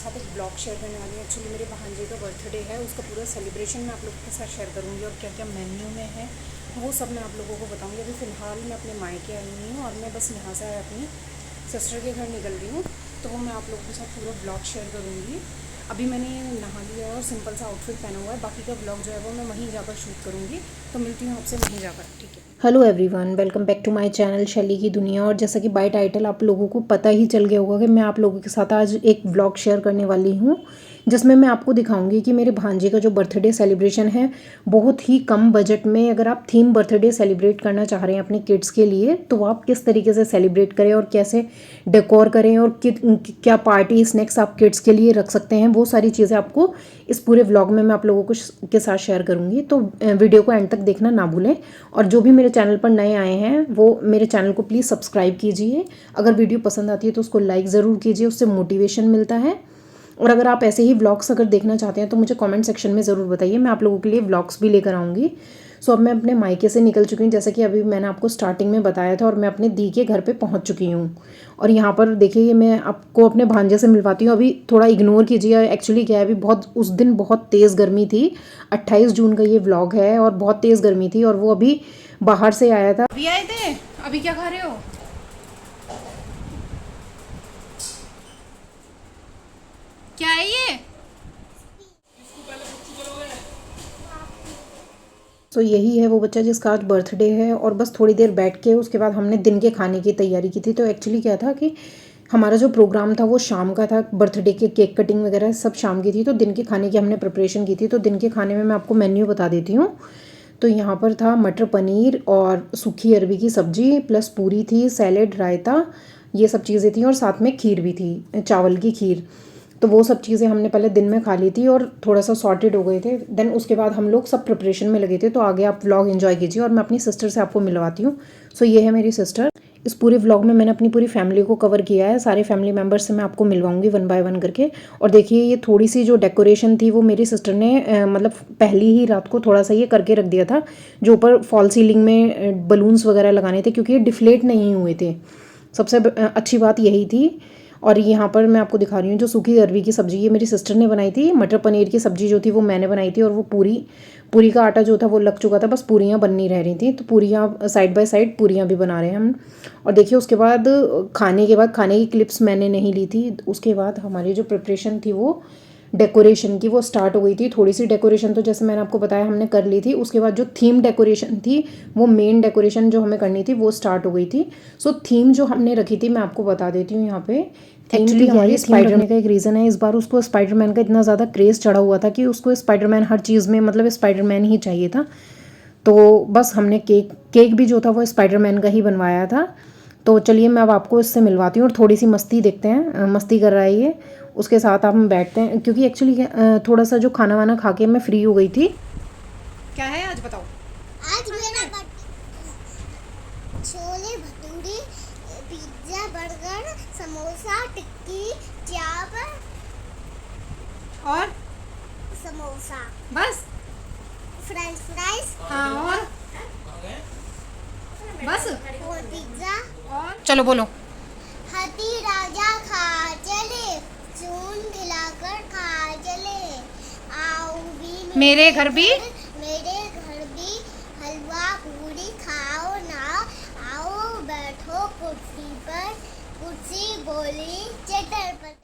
साथ एक blog share करने वाली हूँ। एक्चुअली मेरे भांजे का बर्थडे है, उसका पूरा सेलिब्रेशन मैं आप लोगों के साथ शेयर करूँगी और क्या क्या मेन्यू में है वो सब मैं आप लोगों को बताऊँगी। अभी फ़िलहाल मैं अपने मायके आई हुई हूँ और मैं बस यहाँ से अपनी सिस्टर के घर निकल रही हूँ, तो वो मैं आप लोगों के साथ पूरा ब्लॉग शेयर करूँगी। अभी मैंने नहा लिया है और सिंपल सा आउटफिट पहना हुआ है, बाकी का ब्लॉग जो है वो मैं वहीं जाकर शूट करूँगी। तो मिलती हूँ आपसे वहीं जाकर, ठीक है। Hello everyone, welcome back to my channel Shaili की दुनिया। और जैसा कि बाय टाइटल आप लोगों को पता ही चल गया होगा कि मैं आप लोगों के साथ आज एक व्लॉग शेयर करने वाली हूँ, जिसमें मैं आपको दिखाऊंगी कि मेरे भांजे का जो बर्थडे सेलिब्रेशन है बहुत ही कम बजट में, अगर आप थीम बर्थडे सेलिब्रेट करना चाह रहे हैं अपने किड्स के लिए तो आप किस तरीके से सेलिब्रेट करें और कैसे डेकोर करें और क्या पार्टी स्नैक्स आप किड्स के लिए रख सकते हैं, वो सारी चीज़ें आपको इस पूरे व्लॉग में मैं आप लोगों को के साथ शेयर करूँगी। तो वीडियो को एंड तक देखना ना भूलें। और जो भी मेरे चैनल पर नए आए हैं वो मेरे चैनल को प्लीज़ सब्सक्राइब कीजिए। अगर वीडियो पसंद आती है तो उसको लाइक ज़रूर कीजिए, उससे मोटिवेशन मिलता है। और अगर आप ऐसे ही व्लॉग्स अगर देखना चाहते हैं तो मुझे कमेंट सेक्शन में ज़रूर बताइए, मैं आप लोगों के लिए व्लॉग्स भी लेकर आऊँगी। सो अब मैं अपने मायके से निकल चुकी हूँ, जैसा कि अभी मैंने आपको स्टार्टिंग में बताया था, और मैं अपने दी के घर पे पहुँच चुकी हूँ। और यहाँ पर देखिए, ये मैं आपको अपने भांजे से मिलवाती हूँ। अभी थोड़ा इग्नोर कीजिए, एक्चुअली क्या है, अभी बहुत उस दिन बहुत तेज़ गर्मी थी। 28 जून का ये व्लॉग है और बहुत तेज़ गर्मी थी, और वो अभी बाहर से आया था। अभी आए थे, अभी क्या खा रहे हो? क्या है ये? तो यही है वो बच्चा जिसका आज बर्थडे है। और बस थोड़ी देर बैठ के उसके बाद हमने दिन के खाने की तैयारी की थी। तो एक्चुअली क्या था कि हमारा जो प्रोग्राम था वो शाम का था, बर्थडे के केक कटिंग वगैरह सब शाम की थी। तो दिन के खाने की हमने प्रिपरेशन की थी। तो दिन के खाने में मैं आपको मेन्यू बता देती हूँ। तो यहाँ पर था मटर पनीर और सूखी अरबी की सब्ज़ी, प्लस पूरी थी, सैलेड, रायता, ये सब चीज़ें थी, और साथ में खीर भी थी, चावल की खीर। तो वो सब चीज़ें हमने पहले दिन में खा ली थी और थोड़ा सा सॉर्टेड हो गए थे। देन उसके बाद हम लोग सब प्रिपरेशन में लगे थे। तो आगे आप व्लॉग एंजॉय कीजिए और मैं अपनी सिस्टर से आपको मिलवाती हूँ। सो ये है मेरी सिस्टर। इस पूरे व्लॉग में मैंने अपनी पूरी फैमिली को कवर किया है, सारे फैमिली मेम्बर्स से मैं आपको मिलवाऊंगी वन बाय वन करके। और देखिए, ये थोड़ी सी जो डेकोरेशन थी वो मेरी सिस्टर ने मतलब पहली ही रात को थोड़ा सा ये करके रख दिया था, जो ऊपर फॉल सीलिंग में बलून्स वगैरह लगाने थे, क्योंकि ये डिफ्लेट नहीं हुए थे। सबसे अच्छी बात यही थी। और यहाँ पर मैं आपको दिखा रही हूँ जो सूखी अरवी की सब्ज़ी, ये मेरी सिस्टर ने बनाई थी। मटर पनीर की सब्ज़ी जो थी वो मैंने बनाई थी। और वो पूरी का आटा जो था वो लग चुका था, बस पूरियाँ बननी रह रही थी। तो पूरियाँ साइड बाय साइड पूरियाँ भी बना रहे हैं हम। और देखिए, उसके बाद खाने की क्लिप्स मैंने नहीं ली थी। उसके बाद हमारी जो प्रिपरेशन थी वो डेकोरेशन की वो स्टार्ट हो गई थी। थोड़ी सी डेकोरेशन तो जैसे मैंने आपको बताया हमने कर ली थी। उसके बाद जो थीम डेकोरेशन थी, वो मेन डेकोरेशन जो हमें करनी थी वो स्टार्ट हो गई थी। सो थीम जो हमने रखी थी मैं आपको बता देती हूँ यहाँ पे। एक्चुअली हमारी स्पाइडरमैन का एक रीज़न है, इस बार उसको स्पाइडरमैन का इतना ज़्यादा क्रेज़ चढ़ा हुआ था कि उसको स्पाइडरमैन हर चीज़ में, मतलब स्पाइडरमैन ही चाहिए था। तो बस हमने केक भी जो था वो स्पाइडरमैन का ही बनवाया था। तो चलिए मैं अब आपको इससे मिलवाती हूँ और थोड़ी सी मस्ती देखते हैं, मस्ती कर रहा है ये। उसके साथ आप हम बैठते हैं, क्योंकि एक्चुअली थोड़ा सा जो खाना वाना खा के मैं फ्री हो गई थी। क्या है आज बताओ? आज मेरा छोले भटूरे, पिज्जा, बर्गर, समोसा, टिक्की, चाप और समोसा, बस? फ्रेंच फ्राइज, हाँ, और बस? और पिज्जा। और चलो बोलो। हाथी राजा खा चले, चून खिलाकर खा चले, आओ भी मेरे घर भी हलवा पूरी खाओ ना, आओ बैठो कुर्सी पर, कुर्सी बोली चटर पर।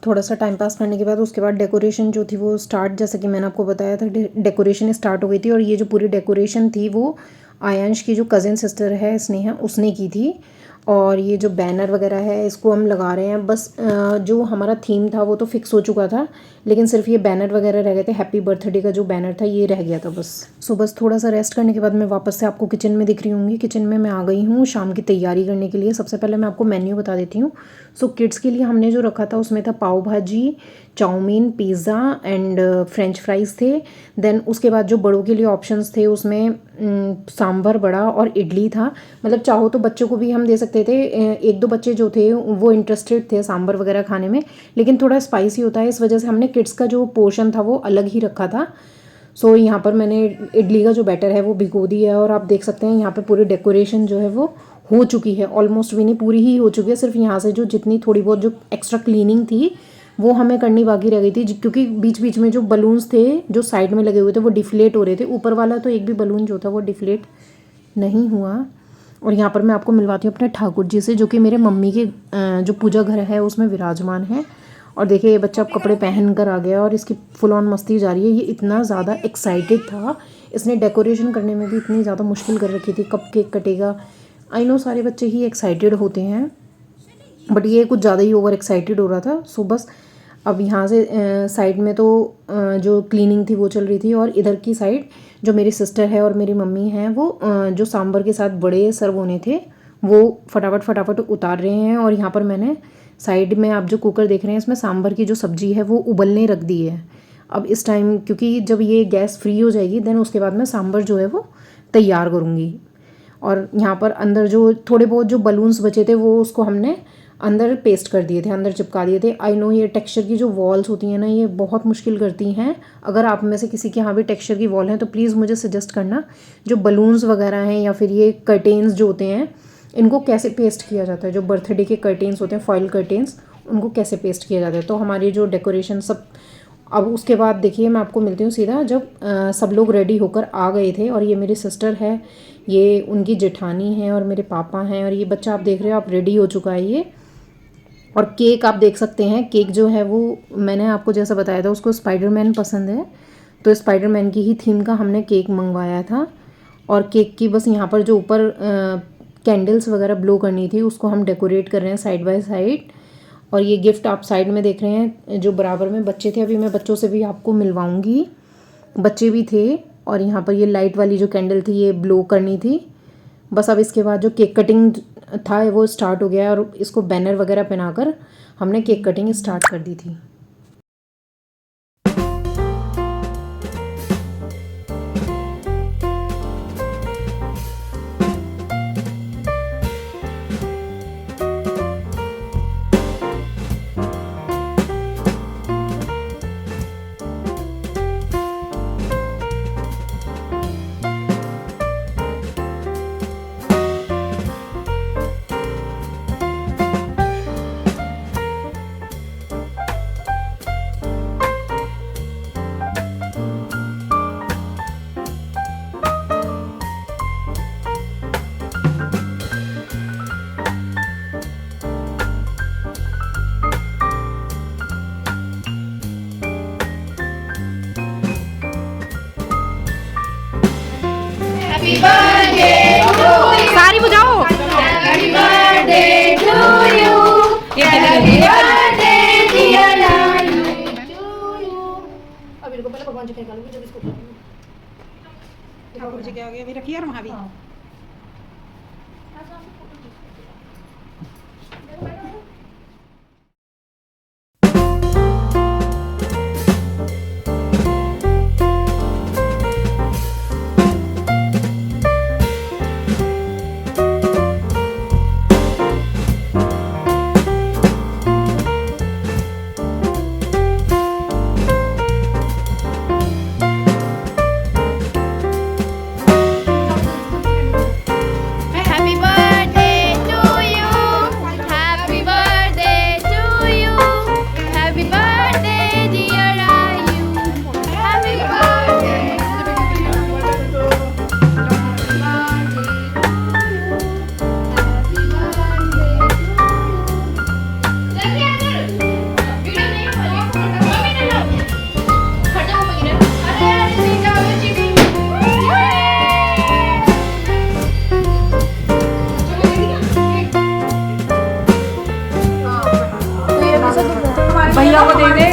थोड़ा सा टाइम पास करने के बाद उसके बाद डेकोरेशन जो थी वो स्टार्ट, जैसा कि मैंने आपको बताया था, डेकोरेशन स्टार्ट हो गई थी। और ये जो पूरी डेकोरेशन थी वो आयांश की जो कज़िन सिस्टर है स्नेहा, उसने की थी। और ये जो बैनर वगैरह है इसको हम लगा रहे हैं। बस जो हमारा थीम था वो तो फिक्स हो चुका था, लेकिन सिर्फ ये बैनर वगैरह रह गए थे। हैप्पी बर्थडे का जो बैनर था ये रह गया था बस। सो बस थोड़ा सा रेस्ट करने के बाद मैं वापस से आपको किचन में दिख रही हूँगी। किचन में मैं आ गई हूँ शाम की तैयारी करने के लिए। सबसे पहले मैं आपको मेन्यू बता देती हूँ। सो किड्स के लिए हमने जो रखा था उसमें था pav bhaji, chowmein, pizza and French fries थे। देन उसके बाद जो बड़ों के लिए ऑप्शंस थे उसमें सांभर बड़ा और इडली था। मतलब चाहो तो बच्चों को भी हम दे सकते थे। एक दो बच्चे जो थे वो इंटरेस्टेड थे सांभर वगैरह खाने में, लेकिन थोड़ा स्पाइसी होता है, इस वजह से हमने किड्स का जो पोर्शन था वो अलग ही रखा था। सो यहाँ पर मैंने इडली का जो बैटर है वो भिगो दिया है, और आप देख सकते हैं यहाँ पे पूरी डेकोरेशन जो है वो हो चुकी है, ऑलमोस्ट भी नहीं पूरी ही हो चुकी है। सिर्फ यहाँ से जो जितनी थोड़ी बहुत जो एक्स्ट्रा क्लीनिंग थी वो हमें करनी बाकी रह गई थी, क्योंकि बीच बीच में जो बलून्स थे जो साइड में लगे हुए थे वो डिफ्लेट हो रहे थे। ऊपर वाला तो एक भी बलून जो था वो डिफ्लेट नहीं हुआ। और यहाँ पर मैं आपको मिलवाती हूँ अपने ठाकुर जी से, जो कि मेरे मम्मी के जो पूजा घर है उसमें विराजमान है। और देखिए ये बच्चा अब कपड़े पहन कर आ गया और इसकी फुल ऑन मस्ती जारी है। ये इतना ज़्यादा एक्साइटेड था, इसने डेकोरेशन करने में भी इतनी ज़्यादा मुश्किल कर रखी थी, कब केक कटेगा। आई नो सारे बच्चे ही एक्साइटेड होते हैं, बट ये कुछ ज़्यादा ही ओवर एक्साइटेड हो रहा था। सो बस अब यहाँ से साइड में तो जो क्लीनिंग थी वो चल रही थी, और इधर की साइड जो मेरी सिस्टर है और मेरी मम्मी हैं वो जो सांभर के साथ बड़े सर्व होने थे वो फटाफट उतार रहे हैं। और यहाँ पर मैंने साइड में आप जो कुकर देख रहे हैं इसमें सांभर की जो सब्ज़ी है वो उबलने रख दी है। अब इस टाइम क्योंकि जब ये गैस फ्री हो जाएगी देन उसके बाद मैं सांभर जो है वो तैयार करूँगी। और यहाँ पर अंदर जो थोड़े बहुत जो बलून्स बचे थे वो उसको हमने अंदर पेस्ट कर दिए थे, अंदर चिपका दिए थे। आई नो ये टेक्सचर की जो वॉल्स होती हैं ना ये बहुत मुश्किल करती हैं। अगर आप में से किसी के यहाँ भी टेक्सचर की वॉल है तो प्लीज़ मुझे सजेस्ट करना, जो बलून्स वगैरह हैं या फिर ये कर्टेन्स जो होते हैं इनको कैसे पेस्ट किया जाता है। जो बर्थडे के कर्टेन्स होते हैं, फॉइल कर्टेन्स, उनको कैसे पेस्ट किया जाता है। तो हमारी जो डेकोरेशन सब, अब उसके बाद देखिए मैं आपको मिलती हूँ सीधा जब सब लोग रेडी होकर आ गए थे। और ये मेरी सिस्टर है, ये उनकी जेठानी है और मेरे पापा हैं, और ये बच्चा आप देख रहे हो आप रेडी हो चुका है ये। और केक आप देख सकते हैं, केक जो है वो मैंने आपको जैसा बताया था उसको स्पाइडरमैन पसंद है, तो स्पाइडरमैन की ही थीम का हमने केक मंगवाया था। और केक की बस यहाँ पर जो ऊपर कैंडल्स वगैरह ब्लो करनी थी उसको हम डेकोरेट कर रहे हैं साइड बाय साइड। और ये गिफ्ट आप साइड में देख रहे हैं जो बराबर में बच्चे थे, अभी मैं बच्चों से भी आपको मिलवाऊंगी, बच्चे भी थे। और यहाँ पर ये लाइट वाली जो कैंडल थी ये ब्लो करनी थी। बस अब इसके बाद जो केक कटिंग था वो स्टार्ट हो गया और इसको बैनर वगैरह पहनाकर हमने केक कटिंग स्टार्ट कर दी थी। सारी बुझाओ। Happy birthday to you. Happy birthday dear Lanu. अब इनको पहले भगवान जी के निकालूंगी जब इसको ठाकुर जी के आगे भी रखिए और वहाँ भी। Happy birthday to you. Happy birthday to you. Happy birthday dear Ayu. Happy birthday to you. Happy birthday to you. Happy birthday to you. Video नहीं मम्मी ने लो खड़े हो मम्मी ने अरे यार सीधा हो चिड़ी भैया को दे दे।